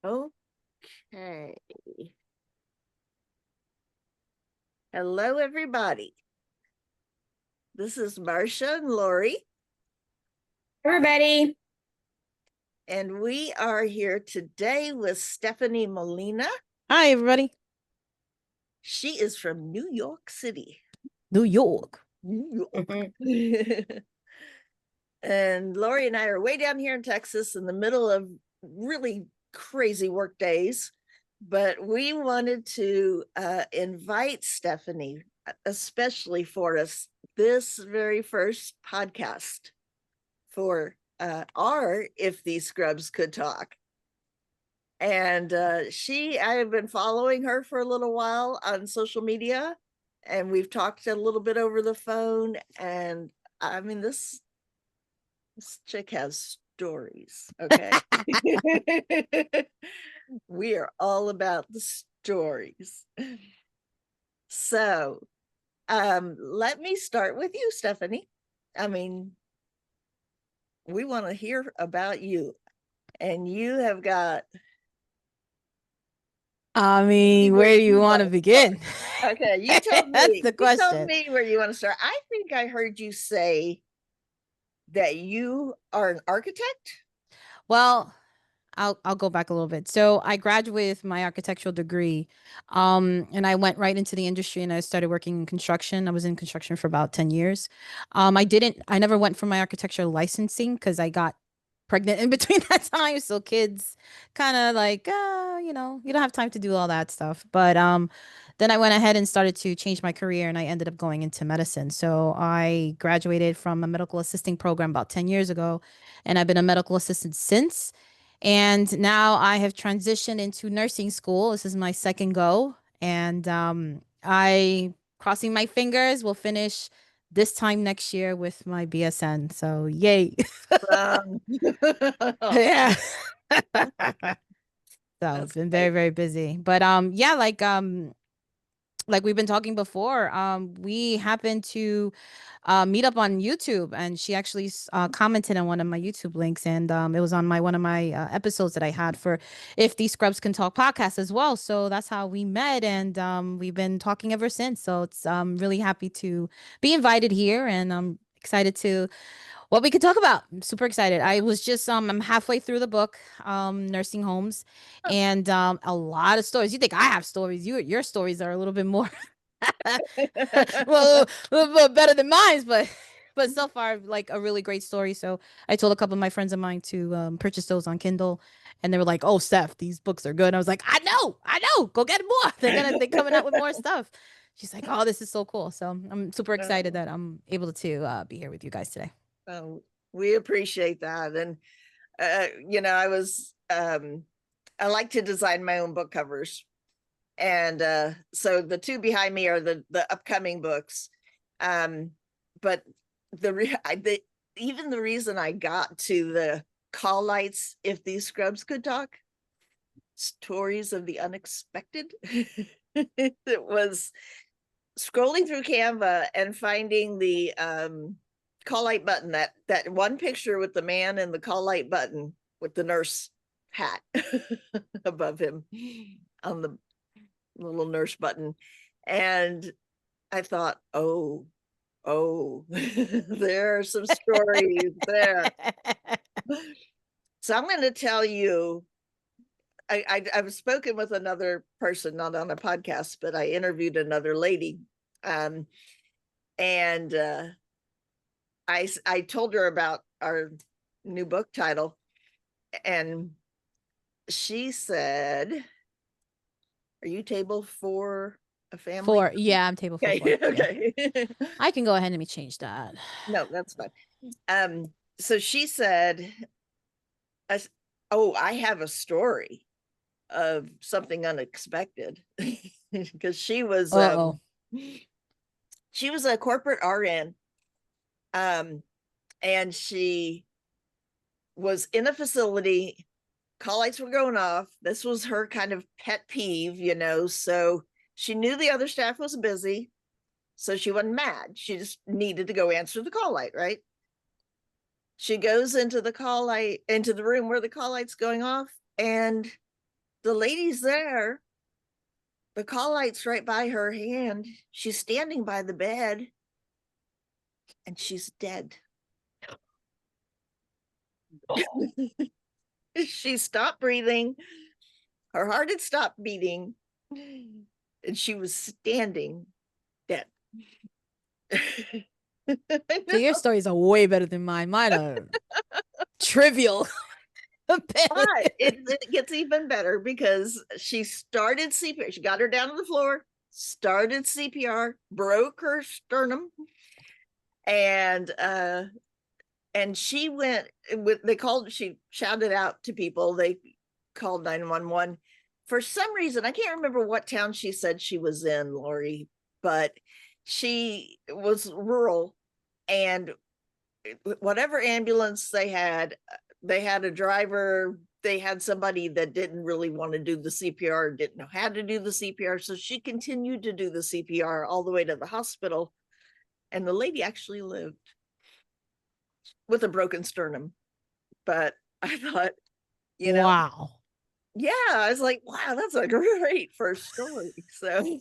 Okay. Hello, everybody. This is Marcia and Lori, Everybody. and we are here today with Stephanie Molina. Hi, everybody. She is from New York City. New York. New York. And Lori and I are way down here in Texas in the middle of really crazy work days. But we wanted to invite Stephanie, especially for us, this very first podcast for our If These Scrubs Could Talk. And I have been following her for a little while on social media, and we've talked a little bit over the phone. And I mean, this chick has stories, okay? We are all about the stories. So let me start with you, Stephanie. I mean, we want to hear about you, and you have got, I mean, where do you want to begin? Okay, you told me. That's the question. You told me where you want to start. I think I heard you say that you are an architect. Well, I'll go back a little bit. So I graduated with my architectural degree, and I went right into the industry and I started working in construction. I was in construction for about 10 years. I never went for my architectural licensing because I got pregnant in between that time. So kids kind of like, you don't have time to do all that stuff. But then I went ahead and started to change my career and I ended up going into medicine. So I graduated from a medical assisting program about 10 years ago, and I've been a medical assistant since. And now I have transitioned into nursing school. This is my second go. And I, crossing my fingers, will finish this time next year with my BSN. So yay. Yeah. So it's been very, very busy. But yeah, like we've been talking before, we happened to meet up on YouTube, and she actually commented on one of my YouTube links, and it was on my one of my episodes that I had for If These Scrubs Can Talk podcast as well. So that's how we met, and we've been talking ever since. So it's really happy to be invited here, and I'm excited to what we could talk about. I'm super excited. I was just I'm halfway through the book, Nursing Homes, and a lot of stories. You think I have stories? Your stories are a little bit more well, a little bit better than mine, but so far like a really great story. So I told a couple of my friends of mine to purchase those on Kindle, and they were like, "Oh, Steph, these books are good." And I was like, I know, go get more. They're coming out with more stuff." She's like, "Oh, this is so cool." So I'm super excited that I'm able to be here with you guys today. We appreciate that. And I like to design my own book covers, and so the two behind me are the upcoming books. But even the reason I got to the call lights, If These Scrubs Could Talk, stories of the unexpected, it was scrolling through Canva and finding the call light button, that one picture with the man and the call light button with the nurse hat above him on the little nurse button. And I thought, oh, there are some stories there. So I'm going to tell you, I've spoken with another person, not on a podcast, but I interviewed another lady. And I told her about our new book title, and she said, "Are you table for a family?" Four. Yeah, I'm table for Okay. four. Okay. Yeah. I can go ahead and let me change that. No, that's fine. So she said, "Oh, I have a story of something unexpected," because she was a corporate RN, and she was in a facility. Call lights were going off. This was her kind of pet peeve, so she knew the other staff was busy, so she wasn't mad. She just needed to go answer the call light, right? She goes into the room where the call light's going off, and the lady's there. The call light's right by her hand. She's standing by the bed and she's dead. She stopped breathing. Her heart had stopped beating and she was standing dead. So your stories are way better than mine. Mine are trivial. But it gets even better because she started CPR. She got her down to the floor, started CPR, broke her sternum, and she went with, she shouted out to people. They called 911. For some reason, I can't remember what town she said she was in, Lori, but she was rural, and whatever ambulance they had a driver. They had somebody that didn't really want to do the CPR, didn't know how to do the CPR. So she continued to do the CPR all the way to the hospital. And the lady actually lived with a broken sternum. But I thought, wow. Yeah, I was like, wow, that's a great first story. So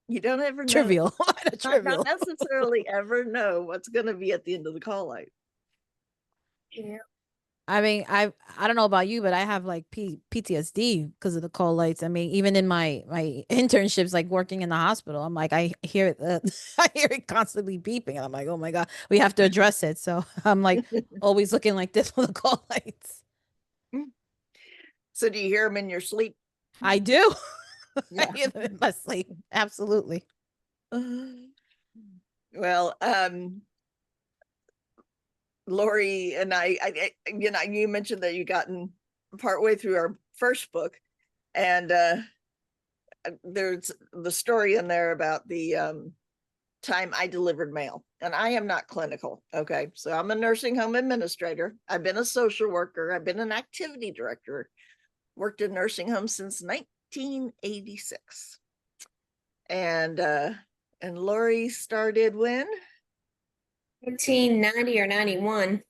you don't ever know. Trivial. Not necessarily ever know what's going to be at the end of the call light. Yeah. I mean, I don't know about you, but I have like PTSD because of the call lights. I mean, even in my internships, like working in the hospital, I'm like, I hear it, I hear it constantly beeping, and I'm like, oh my God, we have to address it. So I'm like always looking like this with the call lights. So do you hear them in your sleep? I do. Yeah. I hear them in my sleep. Absolutely. Well, Lori and I, you mentioned that you gotten partway through our first book, and there's the story in there about the time I delivered mail, and I am not clinical. Okay, so I'm a nursing home administrator. I've been a social worker. I've been an activity director. Worked in nursing homes since 1986, and Lori started when? 1990 or 91.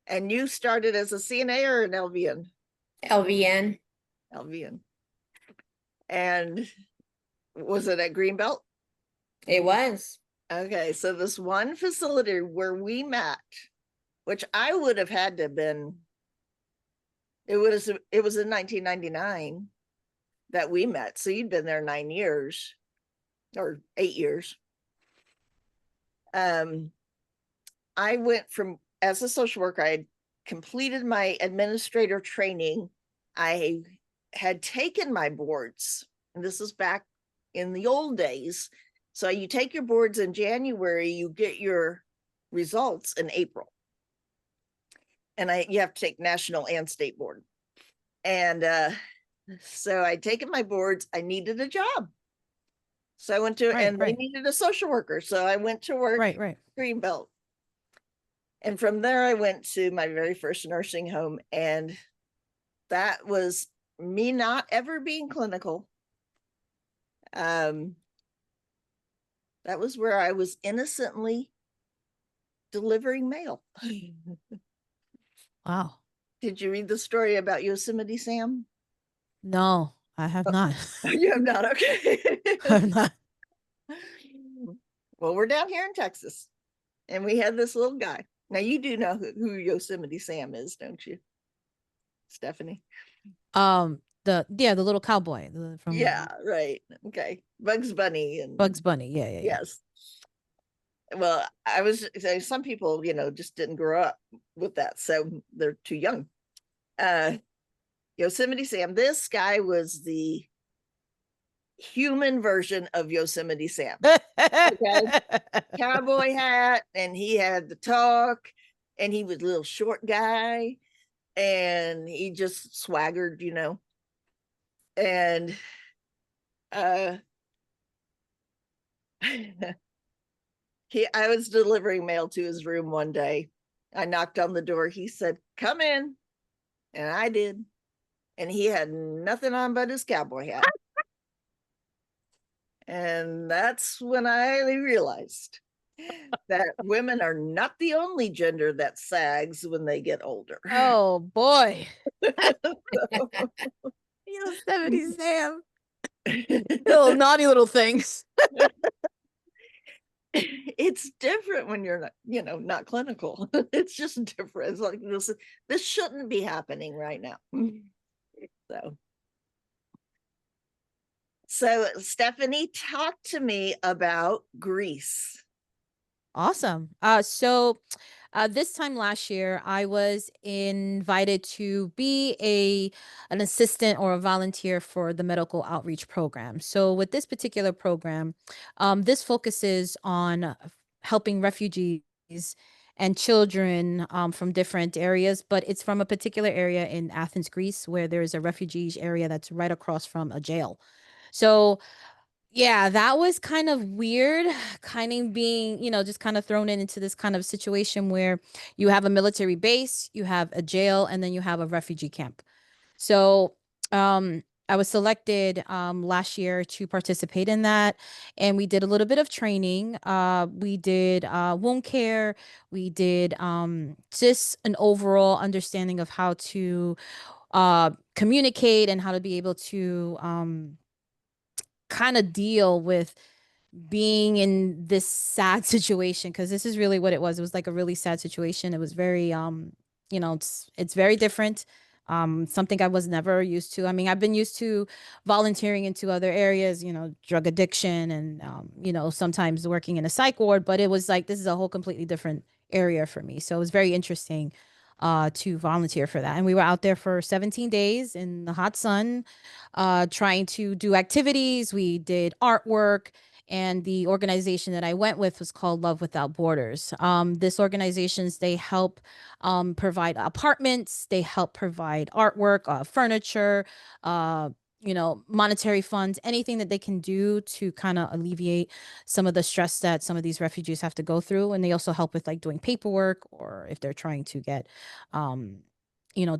And you started as a CNA or an LVN? LVN. LVN. And was it at Greenbelt? It was. Okay, so this one facility where we met, which I would have had to have been, it was in 1999 that we met. So you'd been there 9 years or 8 years. I went from, as a social worker, I had completed my administrator training. I had taken my boards, and this is back in the old days. So you take your boards in January, you get your results in April. And you have to take national and state board. And so I'd taken my boards, I needed a job. So I went to, they needed a social worker. So I went to work Greenbelt. And from there, I went to my very first nursing home. And that was me not ever being clinical. That was where I was innocently delivering mail. Wow. Did you read the story about Yosemite Sam? No, I have not. You have not? Okay. I have not. Well, we're down here in Texas, and we had this little guy. Now, you do know who Yosemite Sam is, don't you, Stephanie? The little cowboy from right. Okay. Bugs Bunny and Bugs Bunny. Yeah. Yes. Well, some people, just didn't grow up with that, so they're too young. Yosemite Sam, this guy was the human version of Yosemite Sam. Okay. Cowboy hat, and he had the talk, and he was a little short guy, and he just swaggered, and I was delivering mail to his room one day. I knocked on the door. He said, "Come in." And I did. And he had nothing on but his cowboy hat. And that's when I realized that women are not the only gender that sags when they get older. Oh boy. Yosemite Sam. Little naughty little things. It's different when you're not, not clinical. It's just different. It's like this shouldn't be happening right now. So Stephanie, talk to me about Greece. Awesome. This time last year, I was invited to be an assistant or a volunteer for the medical outreach program. So with this particular program, this focuses on helping refugees and children from different areas, but it's from a particular area in Athens, Greece, where there's a refugee area that's right across from a jail. So yeah, that was kind of weird, kind of being, just kind of thrown into this kind of situation where you have a military base, you have a jail, and then you have a refugee camp. So, I was selected last year to participate in that, and we did a little bit of training. We did wound care, we did just an overall understanding of how to communicate and how to be able to kind of deal with being in this sad situation, because this is really what it was. It was like a really sad situation. It was very it's very different. Something I was never used to. I mean, I've been used to volunteering into other areas, drug addiction and sometimes working in a psych ward, but it was like this is a whole completely different area for me. So it was very interesting to volunteer for that. And we were out there for 17 days in the hot sun, trying to do activities. We did artwork, and the organization that I went with was called Love Without Borders. This organizations, they help provide apartments, they help provide artwork, furniture, monetary funds, anything that they can do to kind of alleviate some of the stress that some of these refugees have to go through. And they also help with like doing paperwork, or if they're trying to get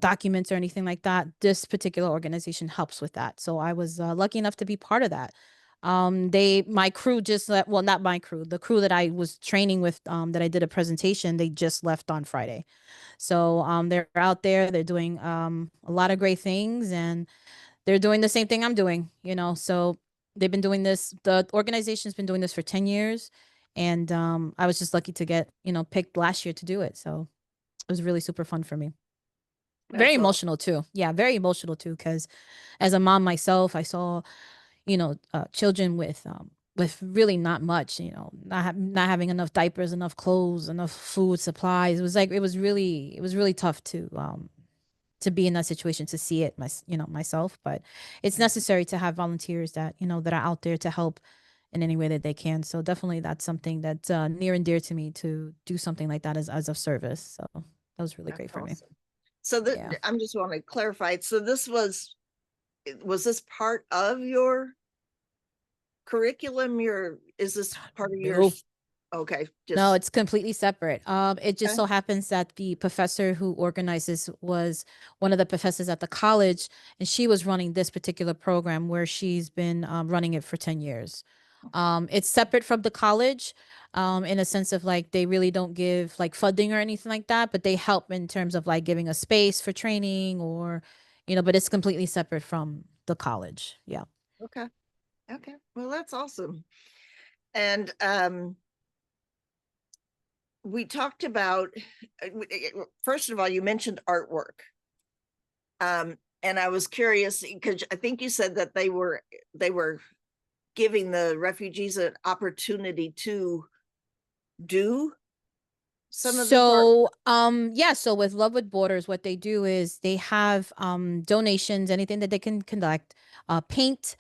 documents or anything like that. This particular organization helps with that. So I was lucky enough to be part of that. My crew just left, well, not my crew, the crew that I was training with, that I did a presentation, they just left on Friday. So they're out there, they're doing a lot of great things, and they're doing the same thing I'm doing, so they've been doing this, the organization's been doing this for 10 years. And I was just lucky to get, picked last year to do it. So it was really super fun for me. Very That's all. emotional too. Yeah, very emotional too, because as a mom myself, I saw, children with really not much, not having enough diapers, enough clothes, enough food supplies. It was like, it was really tough to be in that situation, to see it myself. But it's necessary to have volunteers that, that are out there to help in any way that they can. So definitely that's something that's near and dear to me, to do something like that as a service. So that was really That's great for me. awesome. So Yeah. I'm just want to clarify. So this was this part of your curriculum? Is this part of your? Nope. Okay. No, it's completely separate. It just Okay. so happens that the professor who organizes was one of the professors at the college, and she was running this particular program where she's been running it for 10 years. It's separate from the college, in a sense of like they really don't give like funding or anything like that, but they help in terms of like giving a space for training, or, but it's completely separate from the college. Yeah. Okay. Okay. Well, that's awesome. And we talked about, first of all, you mentioned artwork. And I was curious because I think you said that they were giving the refugees an opportunity to do some of this art. So with Love with Borders, what they do is they have donations, anything that they can collect, paint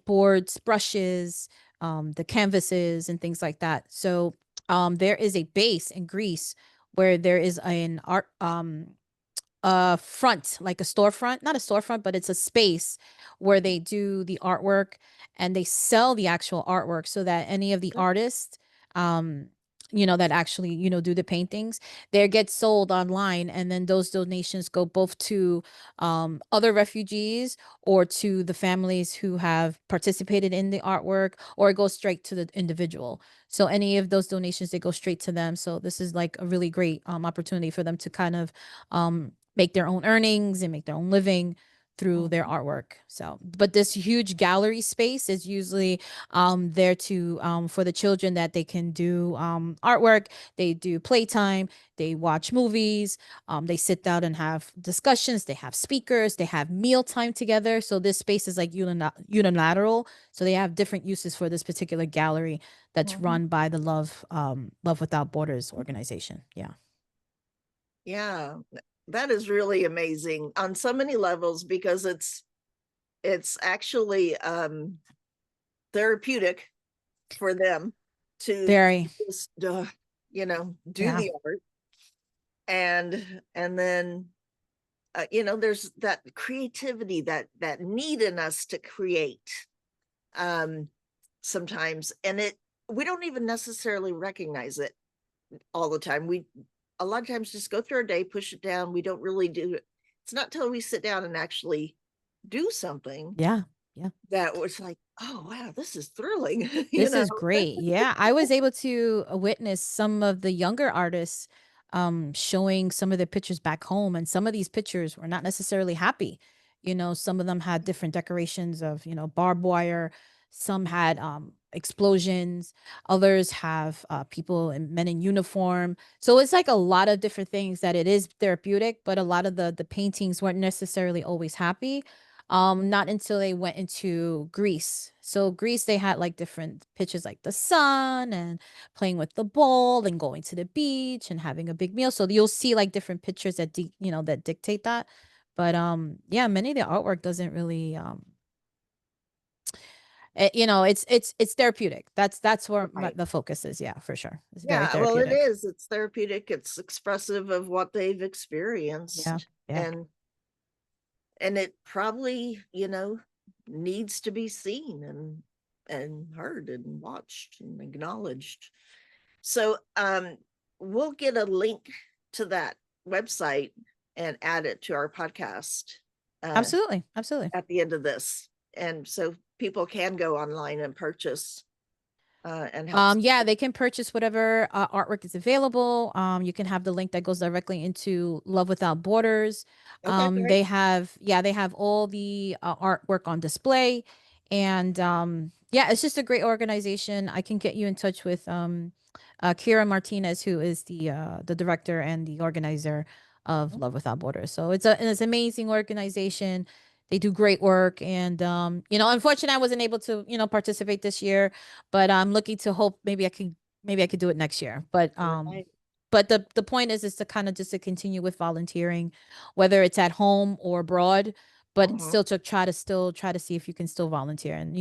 boards, brushes, the canvases and things like that. So there is a base in Greece where there is an art front, like a storefront, not a storefront, but it's a space where they do the artwork, and they sell the actual artwork, so that any of the artists, um that actually, do the paintings, they get sold online. And then those donations go both to other refugees or to the families who have participated in the artwork, or it goes straight to the individual. So any of those donations, they go straight to them. So this is like a really great opportunity for them to kind of make their own earnings and make their own living through their artwork. So, but this huge gallery space is usually there to for the children, that they can do artwork, they do playtime, they watch movies, they sit down and have discussions, they have speakers, they have mealtime together. So this space is like unilateral. So they have different uses for this particular gallery that's Mhm. run by the Love Without Borders organization. Yeah. Yeah, that is really amazing on so many levels, because it's actually therapeutic for them to Very. just do Yeah. the art, and then there's that creativity, that need in us to create sometimes, and we don't even necessarily recognize it all the time. We a lot of times just go through our day, push it down. We don't really do it. It's not till we sit down and actually do something Yeah. Yeah. that was like, oh wow, this is thrilling. This is great. Yeah, I was able to witness some of the younger artists showing some of their pictures back home, and some of these pictures were not necessarily happy. Some of them had different decorations of, barbed wire, some had explosions, others have people and men in uniform. So it's like a lot of different things that it is therapeutic, but a lot of the paintings weren't necessarily always happy. Not until they went into Greece. So Greece, they had like different pictures, like the sun and playing with the ball and going to the beach and having a big meal. So you'll see like different pictures that that dictate that. But yeah, many of the artwork doesn't really it's therapeutic. That's where Right. the focus is. Yeah, for sure. It's very Yeah, well, it therapeutic. is. It's therapeutic. It's expressive of what they've Yeah. experienced. Yeah. And it probably, needs to be seen and heard and watched and acknowledged. So we'll get a link to that website and add it to our podcast Absolutely. Absolutely. at the end of this. And so people can go online and purchase and help. Yeah, they can purchase whatever artwork is available. You can have the link that goes directly into Love Without Borders. Okay, great. They have all the artwork on display, and yeah, it's just a great organization. I can get you in touch with Kira Martinez, who is the director and the organizer of Love Without Borders. So it's an amazing organization. They do great work, and unfortunately, I wasn't able to participate this year, but I'm looking to hope maybe I could do it next year. But Right. but the point is to kind of just to continue with volunteering, whether it's at home or abroad, but Mhm. still try to see if you can still volunteer. And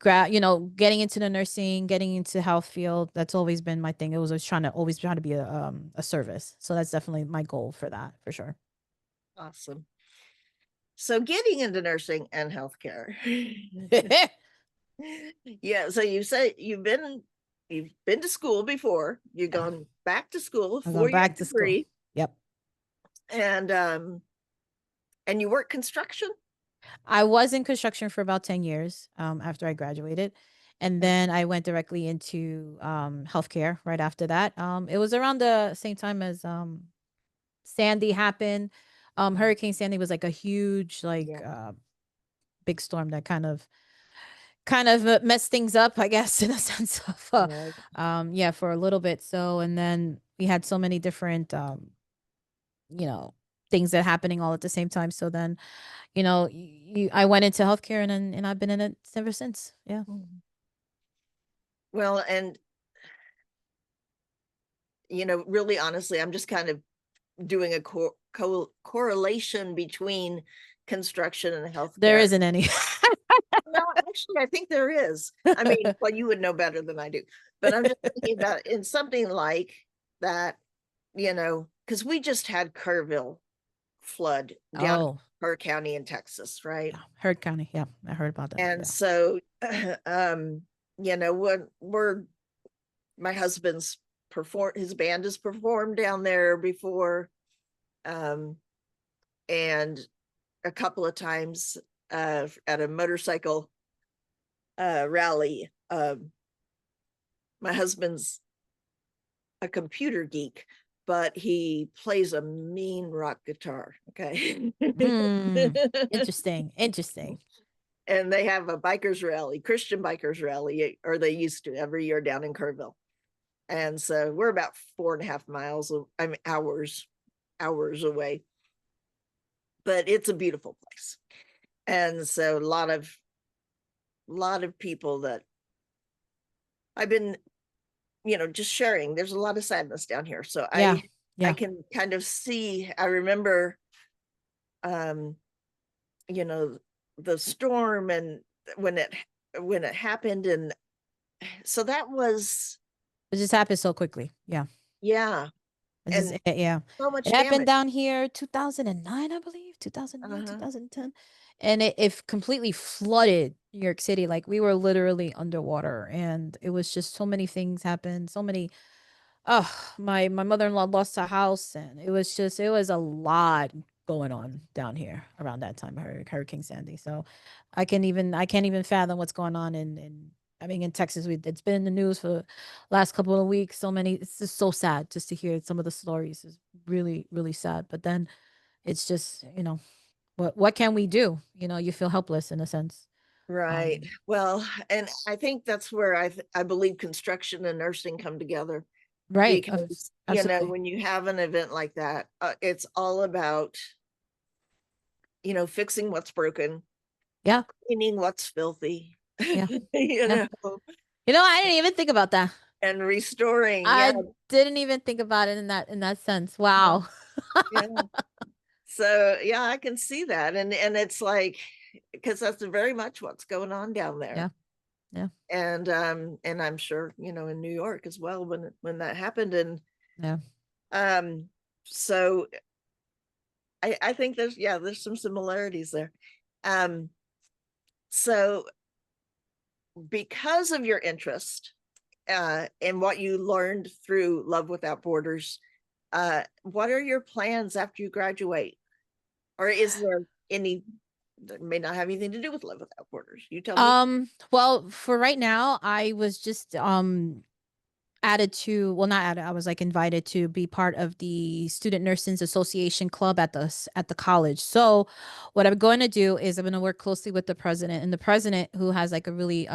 getting into the nursing, getting into health field, that's always been my thing. It was always trying to be a service. So that's definitely my goal for that, for sure. Awesome. So getting into nursing and healthcare. Yeah, so you say you've been to school before. You've gone back to school, I'm going 4-year back to school. degree, Yep. and you work construction. I was in construction for about 10 years after I graduated. And then I went directly into healthcare right after that. It was around the same time as Sandy happened. Hurricane Sandy was like a huge, like Yeah. big storm that kind of messed things up, I guess, in a sense of Right. yeah, for a little bit. So, and then we had so many different you know things that happening all at the same time. So then I went into healthcare, and I've been in it ever since. Yeah. Mhm. Well, and really honestly, I'm just kind of doing a correlation between construction and There healthcare. isn't any. No, actually, I think there is. I mean, well, you would know better than I do, but I'm just thinking about in something like that, because we just had Kerrville flood down in Oh, Kerr County in Texas, right? yeah. Heard County. Yeah, I heard about that. And Yeah. so, when we're my husband's his band has performed down there before. And a couple of times at a motorcycle rally. My husband's a computer geek, but he plays a mean rock guitar. Okay. Interesting. Interesting. And they have a bikers rally, Christian bikers rally, or they used to every year down in Kerrville. And so we're about 4.5 miles, hours away. But it's a beautiful place. And so a lot of people that I've been, just sharing. There's a lot of sadness down here. So Yeah. I can kind of see, I remember, the storm and when it happened. And so that was, It just happened so quickly. Yeah. yeah. And yeah. so much It happened damage. down here 2009, I believe, 2009, 2010. And it completely flooded New York City. Like we were literally underwater, and it was just so many things happened. So many, my mother-in-law lost her house, and it was a lot going on down here around that time, Hurricane Sandy. So I can't even fathom what's going on in Texas. It's been in the news for the last couple of weeks. So many, it's just so sad just to hear some of the stories. Is really, really sad. But then it's just, what can we do? You feel helpless in a sense. Right. Well, and I think that's where I believe construction and nursing come together. Right. Because, Absolutely. when you have an event like that, it's all about, fixing what's broken. Yeah. Cleaning what's filthy. Yeah. You know, I didn't even think about that. and restoring. I didn't even think about it in that sense. Wow. Yeah. So yeah, I can see that. And it's like, because that's very much what's going on down there. Yeah. Yeah. And I'm sure, in New York as well when that happened. And Yeah. so I think there's some similarities there. So because of your interest in what you learned through Love Without Borders, what are your plans after you graduate? Or is there any that may not have anything to do with Love Without Borders? You tell me. Well, for right now, I was just added to, well, not added, I was like invited to be part of the Student Nursing Association club at the college. So what I'm going to do is I'm going to work closely with the president, and the president, who has like a really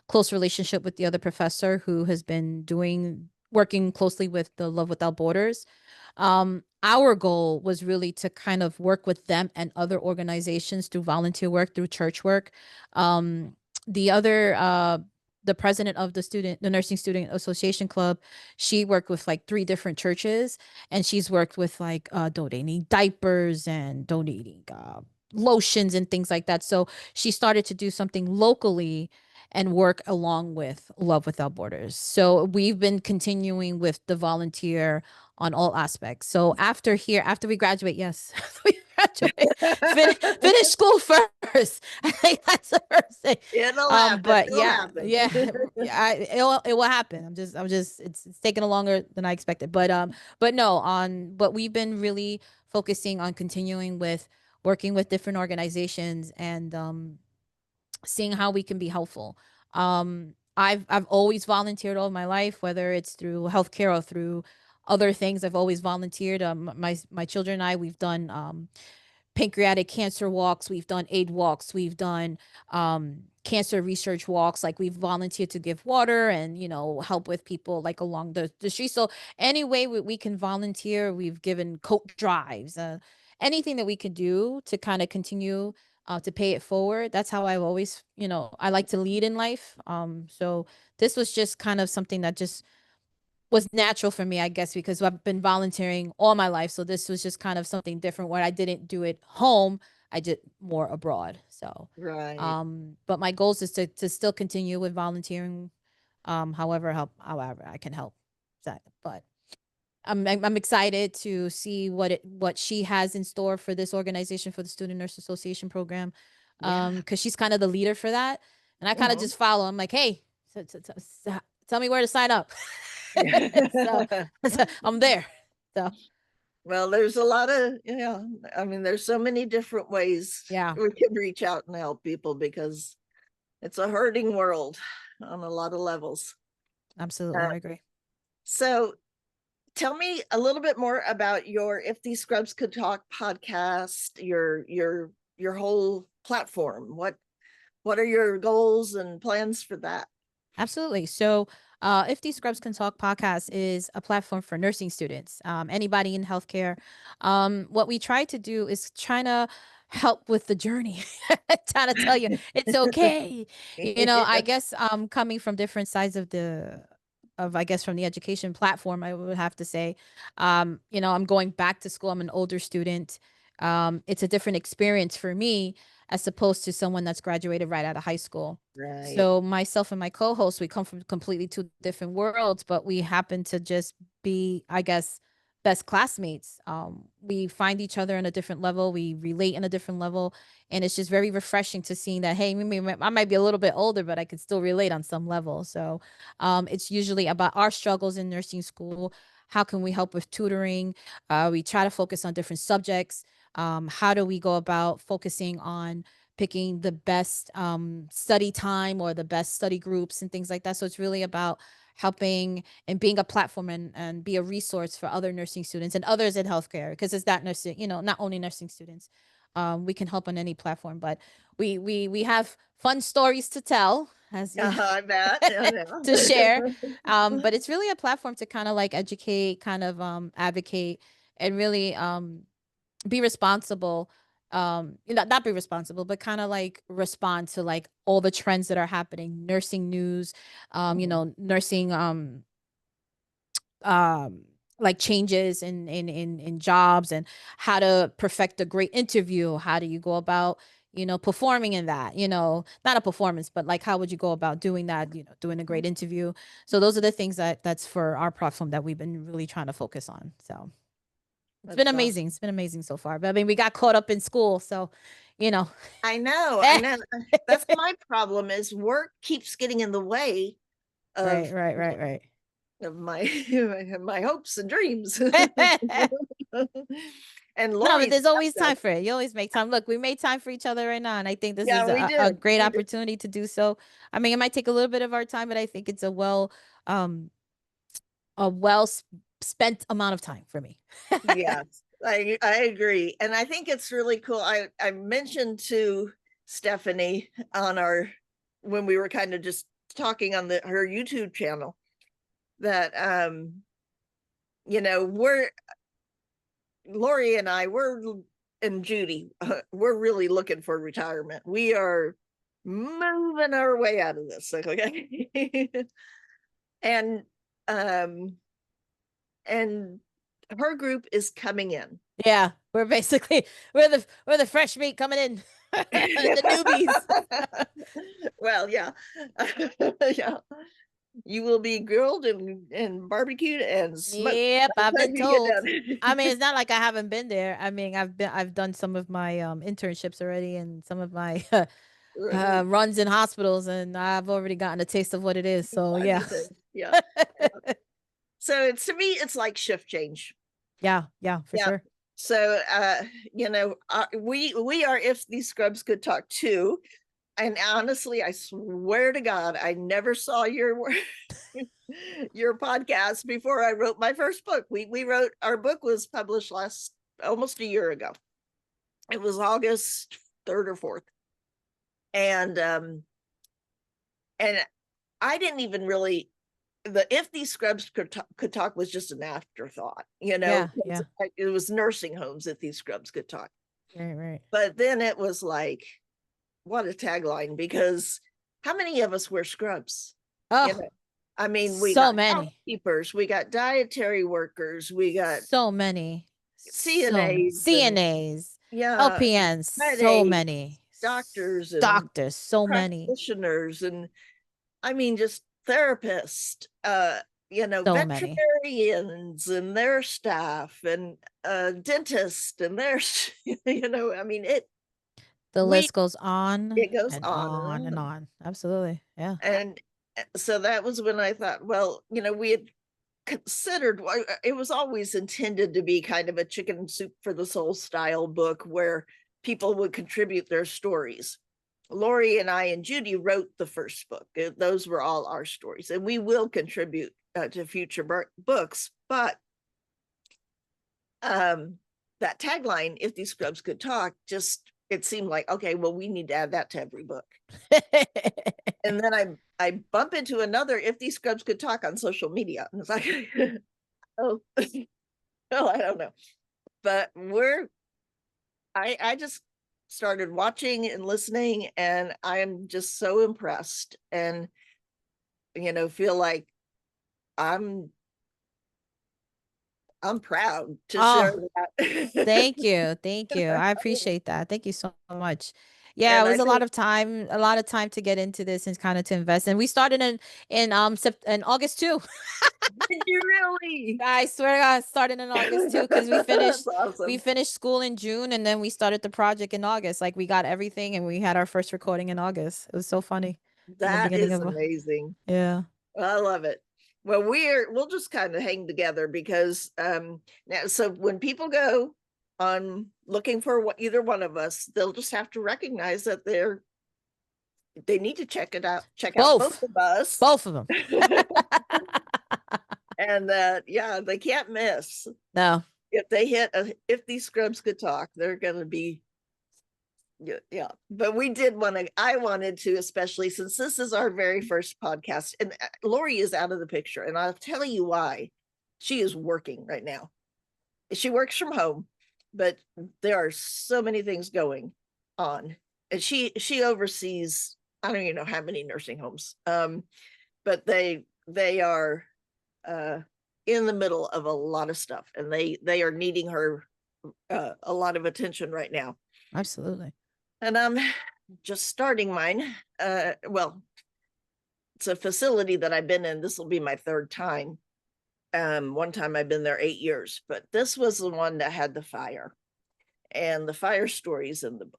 close relationship with the other professor who has been working closely with the Love Without Borders. Our goal was really to kind of work with them and other organizations through volunteer work, through church work. The president of the Nursing Student Association Club, she worked with like 3 different churches, and she's worked with like donating diapers and donating lotions and things like that. So she started to do something locally and work along with Love Without Borders. So we've been continuing with the volunteer on all aspects. So after we graduate, yes, finish school first. I think that's the first thing. It'll happen. But It'll yeah, happen. it will happen. I'm just it's taking longer than I expected. But no, but we've been really focusing on continuing with working with different organizations and seeing how we can be helpful. I've always volunteered all my life, whether it's through healthcare or through other things. I've always volunteered. My children and I, we've done pancreatic cancer walks, we've done aid walks, we've done cancer research walks. Like we've volunteered to give water and help with people like along the street. So any way we can volunteer, we've given coat drives, anything that we could do to kind of continue to pay it forward. That's how I've always, I like to lead in life. So this was just kind of something that just was natural for me, I guess, because I've been volunteering all my life. So this was just kind of something different where I didn't do it home. I did more abroad. So, Right. but my goals is to still continue with volunteering, however I can help that. But I'm excited to see what she has in store for this organization, for the Student Nurse Association program, Yeah. because she's kind of the leader for that, and I kind of Mhm. just follow. I'm like, hey, so tell me where to sign up. So, so I'm there. So Well, there's a lot of, yeah, I mean, there's so many different ways yeah, we can reach out and help people because it's a hurting world on a lot of levels. absolutely. I agree. So tell me a little bit more about your If These Scrubs Could Talk podcast, your whole platform. What are your goals and plans for that? Absolutely. So, If These Scrubs Can Talk podcast is a platform for nursing students, anybody in healthcare. What we try to do is trying to help with the journey, trying to tell you it's okay. I guess coming from different sides of I guess from the education platform, I would have to say, I'm going back to school. I'm an older student. It's a different experience for me as opposed to someone that's graduated right out of high school. Right. So myself and my co-host, we come from completely two different worlds, but we happen to just be, I guess, best classmates. We find each other on a different level. We relate on a different level. And it's just very refreshing to seeing that, hey, I might be a little bit older, but I can still relate on some level. So it's usually about our struggles in nursing school. How can we help with tutoring? We try to focus on different subjects. How do we go about focusing on picking the best study time or the best study groups and things like that? So it's really about helping and being a platform and be a resource for other nursing students and others in healthcare, because it's that nursing, not only nursing students. We can help on any platform, but we have fun stories to tell, as you I bet. to share. But it's really a platform to kind of like educate, kind of advocate, and really be responsible. Not be responsible, but kind of like respond to like all the trends that are happening, nursing news, nursing like changes in jobs, and how to perfect a great interview. How do you go about performing in that, not a performance, but like how would you go about doing that, doing a great interview. So those are the things that's for our platform that we've been really trying to focus on. So it's been That's awesome. amazing. It's been amazing so far. But I mean, we got caught up in school, so I know. I know. That's my problem is work keeps getting in the way of right. of my my hopes and dreams. And No, but Lori's there's always stuff, time for it. You always make time. Look, we made time for each other right now, and I think this yeah, is we a did. great We did. opportunity to do so. I mean, it might take a little bit of our time, but I think it's um a spent amount of time for me. Yes, I agree. And I think it's really cool. I mentioned to Stephanie on our when we were kind of just talking on her YouTube channel that we're Lori and and Judy, we're really looking for retirement. We are moving our way out of this. Okay. And and her group is coming in. Yeah, we're basically we're the fresh meat coming in, the newbies. Well, yeah. Yeah. You will be grilled and barbecued and smoked Yep, by I've the time been you get told. I mean, done. it's not like I haven't been there. I mean, I've done some of my internships already and some of my Right. runs in hospitals, and I've already gotten a taste of what it is. So yeah. Yeah. So to me, it's like shift change. Yeah, for Yeah. sure. So we are If These Scrubs Could Talk too. And honestly, I swear to God, I never saw your podcast before I wrote my first book. We wrote Our book was published almost a year ago. It was August 3rd or 4th. And I didn't even really If These Scrubs could talk was just an afterthought, Yeah. it was nursing homes If These Scrubs Could Talk. Right. But then it was like, what a tagline, because how many of us wear scrubs? Oh, I mean, we so got many. housekeepers, we got dietary workers, we got So many. CNAs and CNAs, yeah, LPNs, so med many. doctors and Doctors, so many. practitioners, and I mean, just therapists, So many. veterinarians and their staff, and dentists and their, I mean, The we, list goes on it goes and on and on and on. on. Absolutely. Yeah. And so that was when I thought, well, we had considered, it was always intended to be kind of a chicken soup for the soul style book where people would contribute their stories. Lori and I and Judy wrote the first book. Those were all our stories, and we will contribute to future books. But that tagline, "If These Scrubs Could Talk," just, it seemed like, okay, well, we need to add that to every book. And then I bump into another "If These Scrubs Could Talk" on social media, and it's like, oh, well, I don't know, but I just started watching and listening, and I am just so impressed, and feel like I'm proud to share Oh, that. thank you. Thank you. I appreciate that. Thank you so much. Yeah, And it I was think, a lot of time to get into this and kind of to invest. And we started in August too. did you really? I swear to God, started in August too, because That's we awesome. finished school in June and then we started the project in August. Like we got everything and we had our first recording in August. It was so funny in the That beginning is of amazing. yeah. I love it. Well, we'll just kind of hang together because now, so when people go on looking for either one of us, they'll just have to recognize that they need to check out both Both. of us. Both of them. And that, yeah, they can't miss. No. If they hit "If These Scrubs Could Talk," they're gonna be, yeah. But I wanted to, especially since this is our very first podcast, and Lori is out of the picture, and I'll tell you why. She is working right now. She works from home, but there are so many things going on, and she oversees, I don't even know how many nursing homes, but they are in the middle of a lot of stuff, and they are needing her a lot of attention right now. Absolutely. And I'm just starting mine. Well, it's a facility that I've been in. This will be my third time. One time I've been there 8 years, but this was the one that had the fire, and the fire stories in the book.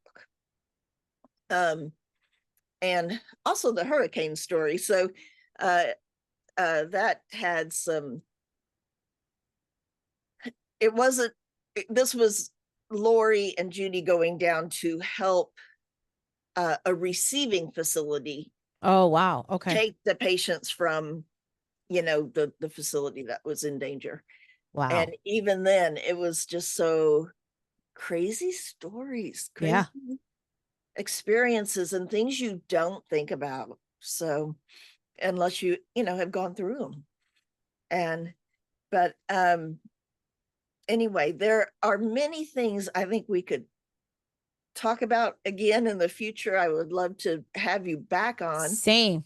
And also the hurricane story. So that had some, this was Lori and Judy going down to help a receiving facility Oh, wow. Okay. take the patients from, the facility that was in danger. Wow. And even then, it was just so crazy stories, crazy Yeah. experiences, and things you don't think about. So unless you have gone through them. But anyway, there are many things I think we could talk about again in the future. I would love to have you back on. Same.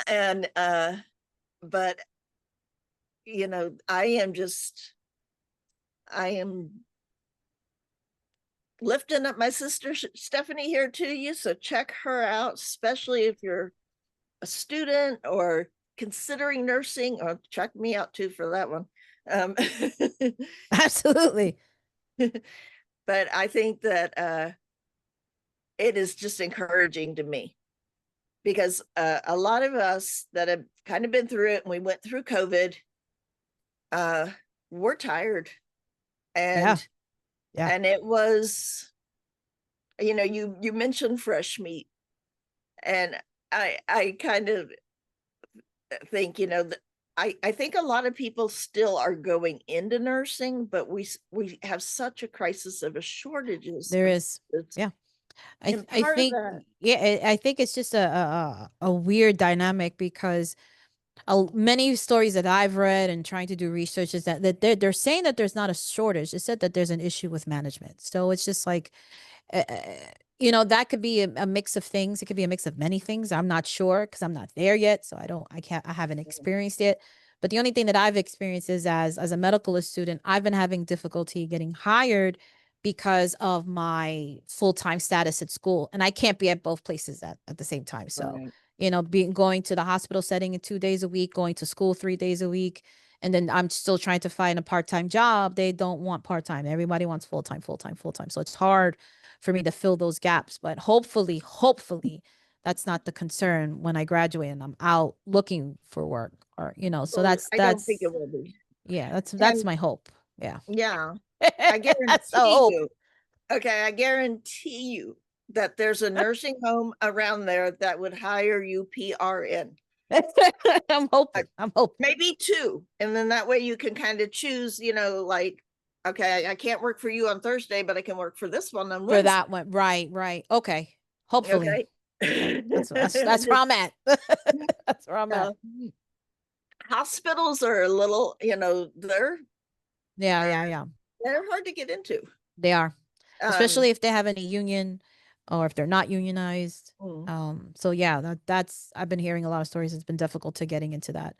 And but I am lifting up my sister Stephanie here to you, so check her out, especially if you're a student or considering nursing, or check me out too for that one. Absolutely. But I think that it is just encouraging to me, because a lot of us that have kind of been through it, and we went through COVID, we're tired. And Yeah. and it was, you mentioned fresh meat, and I kind of think, I think a lot of people still are going into nursing, but we have such a crisis of a shortages. There is. Yeah. I think I think it's just a weird dynamic, because many stories that I've read and trying to do research is that they're saying that there's not a shortage. It said that there's an issue with management. So it's just like, that could be a mix of things. It could be a mix of many things. I'm not sure because I'm not there yet. So I haven't experienced it. But the only thing that I've experienced is as a medical student, I've been having difficulty getting hired because of my full-time status at school. And I can't be at both places at the same time. So, going to the hospital setting 2 days a week, going to school 3 days a week. And then I'm still trying to find a part-time job. They don't want part-time. Everybody wants full-time. So it's hard for me to fill those gaps. But hopefully that's not the concern when I graduate and I'm out looking for work, or so Well, I don't that's think it will be. yeah, that's And my hope. Yeah. yeah, I That's the guarantee hope. you. Okay, I guarantee you that there's a nursing home around there that would hire you PRN. I'm hoping. I'm hoping. Maybe two. And then that way you can kind of choose, like, okay, I can't work for you on Thursday, but I can work for this one on For Wednesday. that one. Right. Okay. Hopefully. Okay. That's where I'm at. That's where I'm at. Hospitals are a little, they're Yeah. hard to get into. They are. Um, Especially if they have any union or if they're not unionized. mm, So yeah, that's I've been hearing a lot of stories. It's been difficult to getting into that.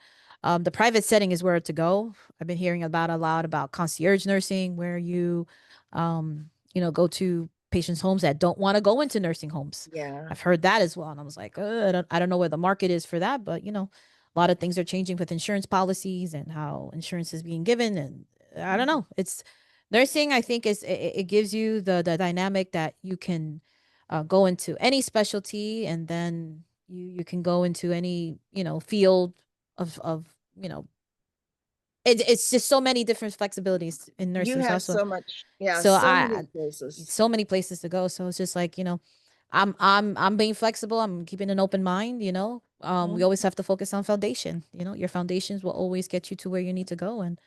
The private setting is where to go. I've been hearing about a lot about concierge nursing, where you go to patients' homes that don't want to go into nursing homes. yeah. I've heard that as well. And I was like, I don't know where the market is for that, but a lot of things are changing with insurance policies and how insurance is being given. And I don't know. It's nursing, I think, it gives you the dynamic that you can go into any specialty, and then you can go into any field of it's just so many different flexibilities in You nursing. So have also, so much, yeah, so so many I places. so many places to go. So it's just like, I'm being flexible. I'm keeping an open mind. We Mhm. always have to focus on foundation. Your foundations will always get you to where you need to go. And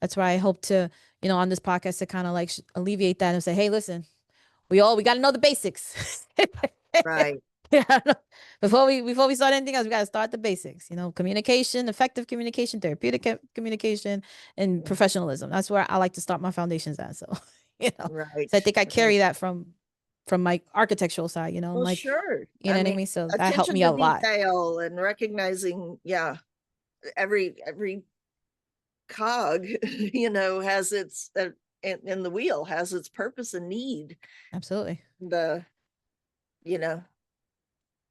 that's where I hope to, on this podcast, to kind of like alleviate that and say, hey, listen, we got to know the basics. Right. Yeah. Before we start anything else, we got to start the basics. Communication, effective communication, therapeutic communication, and Mhm. professionalism. That's where I like to start my foundations at. So, Right. so I think I right. carry that from my architectural side. Well, like, sure. you know what I mean. So that helped Attention me to a lot. detail and recognizing, yeah, every cog, has its in the wheel has its purpose and need. Absolutely. The, you know,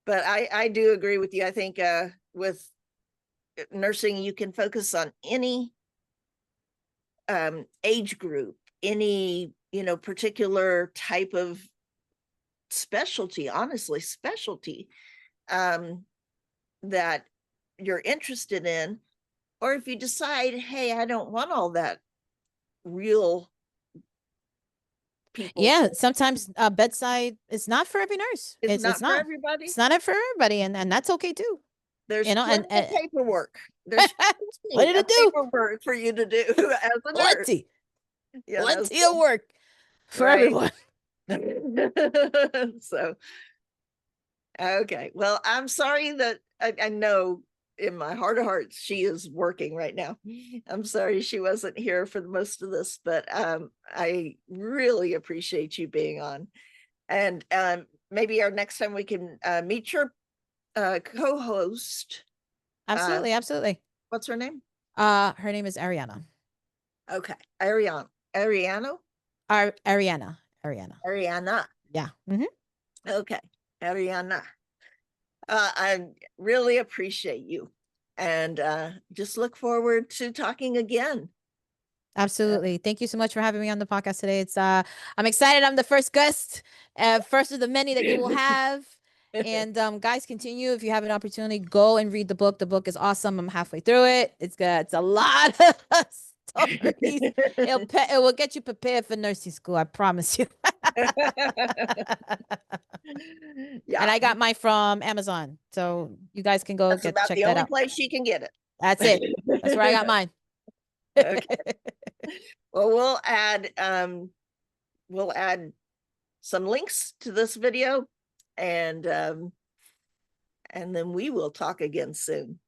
but I do agree with you. I think with nursing, you can focus on any age group, any particular type of specialty, honestly, specialty that you're interested in. Or if you decide, hey, I don't want all that real people Yeah, stuff, sometimes bedside is not for every nurse. it's It's not for not. everybody. It's not for everybody, and that's okay too. There's And, plenty of paperwork. There's plenty plenty to of do. paperwork for you to do as a nurse. Plenty. You know, Plenty of work for right. everyone. So, okay. Well, I'm sorry that I know in my heart of hearts she is working right now. I'm sorry she wasn't here for the most of this, but I really appreciate you being on. And maybe our next time we can meet your co-host. Absolutely. What's her name? Her name is Ariana. Okay. Ariana. Ariana. Ariana. Yeah. Mm-hmm. Okay. Ariana. I really appreciate you, and just look forward to talking again. Absolutely. Thank you so much for having me on the podcast today. It's I'm excited. I'm the first guest, first of the many that you will have. And guys, continue. If you have an opportunity, go and read the book. The book is awesome. I'm halfway through it. It's a lot of stories. It will get you prepared for nursing school. I promise you. Yeah. And I got mine from Amazon. So you guys can go That's about check the that only out. place you can get it. That's it. That's where I got mine. Okay. Well, we'll add some links to this video, and then we will talk again soon.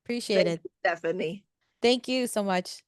Appreciate it. Stephanie. Thank you so much.